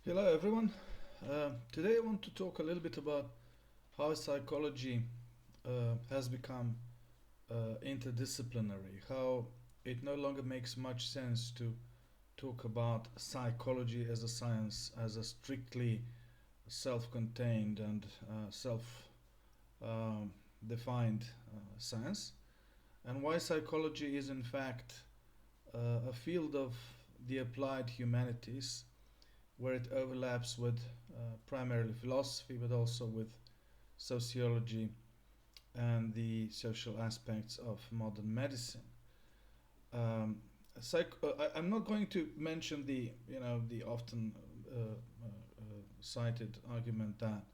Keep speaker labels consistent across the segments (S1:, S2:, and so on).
S1: Hello, everyone. Today I want to talk a little bit about how psychology has become interdisciplinary, how it no longer makes much sense to talk about psychology as a science, as a strictly self contained and self defined science, and why psychology is, in fact, a field of the applied humanities where it overlaps with primarily philosophy, but also with sociology and the social aspects of modern medicine. Um, I'm not going to mention the often cited argument that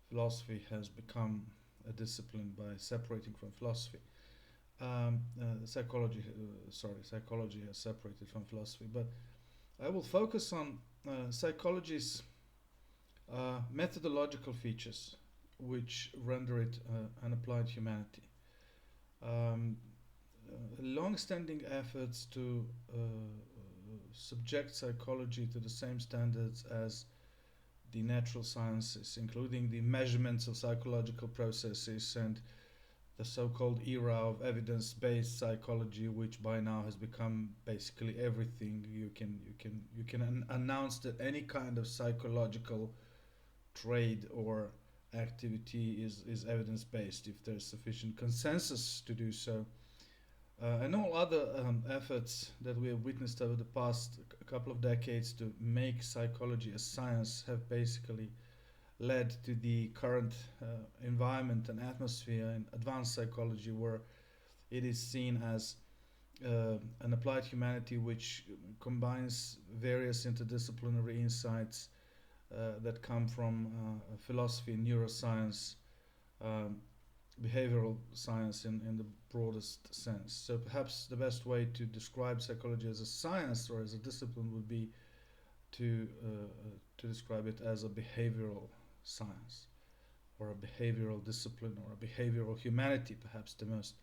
S1: philosophy has become a discipline by separating from philosophy. Psychology has separated from philosophy, but I will focus on psychology's methodological features which render it an applied humanity. Um, Long-standing efforts to subject psychology to the same standards as the natural sciences, including the measurements of psychological processes and the so-called era of evidence-based psychology, which by now has become basically everything. You can announce that any kind of psychological trade or activity is evidence based if there's sufficient consensus to do so. And all other efforts that we have witnessed over the past couple of decades to make psychology a science have basically led to the current environment and atmosphere in advanced psychology, where it is seen as an applied humanity which combines various interdisciplinary insights that come from philosophy, neuroscience, um, behavioral science in the broadest sense. So perhaps the best way to describe psychology as a science or as a discipline would be to describe it as a behavioral science or a behavioral discipline or a behavioral humanity. Perhaps the most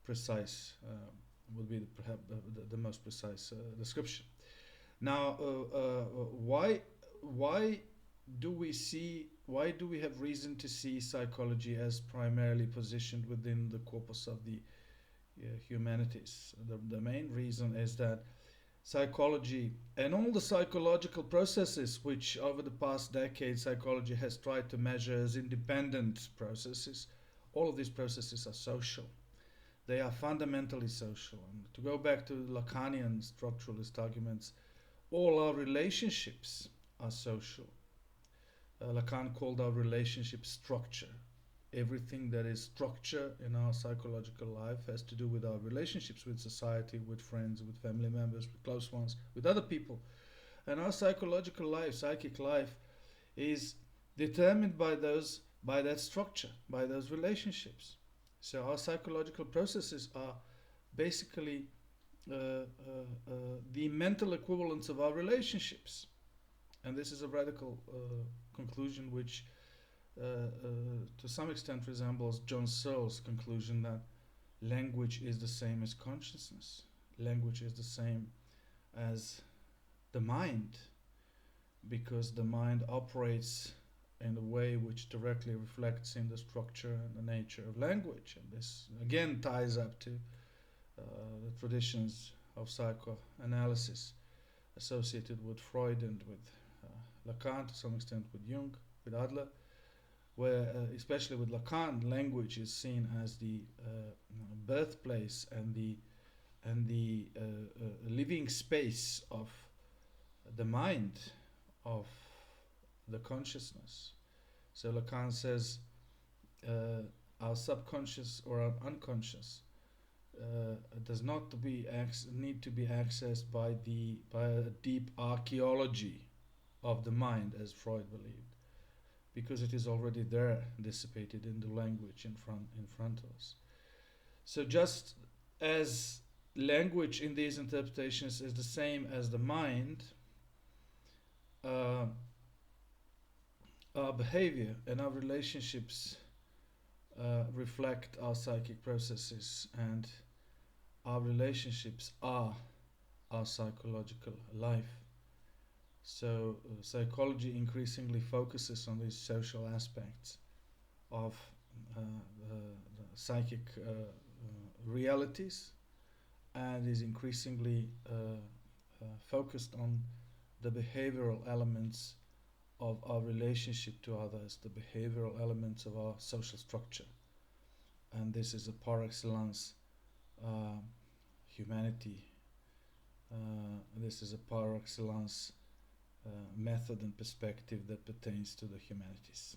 S1: precise would be perhaps the most precise description. Now, why why do we have reason to see psychology as primarily positioned within the corpus of the humanities? The main reason is that psychology and all the psychological processes which over the past decade psychology has tried to measure as independent processes, all of these processes are social. They are fundamentally social. And to go back to Lacanian structuralist arguments, all our relationships are social. Lacan called our relationship structure. Everything that is structure in our psychological life has to do with our relationships with society, with friends, with family members, with close ones, with other people. And our psychological life, psychic life, is determined by that structure, by those relationships. So our psychological processes are basically the mental equivalents of our relationships. And this is a radical conclusion which to some extent resembles John Searle's conclusion that language is the same as consciousness. Language is the same as the mind, because the mind operates in a way which directly reflects in the structure and the nature of language. And this again ties up to the traditions of psychoanalysis associated with Freud and with Lacan, to some extent with Jung, with Adler, where especially with Lacan, language is seen as the birthplace and the living space of the mind, of the consciousness. So Lacan says our subconscious or our unconscious does not need to be accessed by a deep archaeology of the mind, as Freud believed, because it is already there, dissipated in the language in front of us. So just as language in these interpretations is the same as the mind, uh, our behavior and our relationships reflect our psychic processes, and our relationships are our psychological life. Psychology increasingly focuses on these social aspects of the psychic realities, and is increasingly focused on the behavioral elements of our relationship to others, the behavioral elements of our social structure. And this is a par excellence humanity. This is a par excellence method and perspective that pertains to the humanities.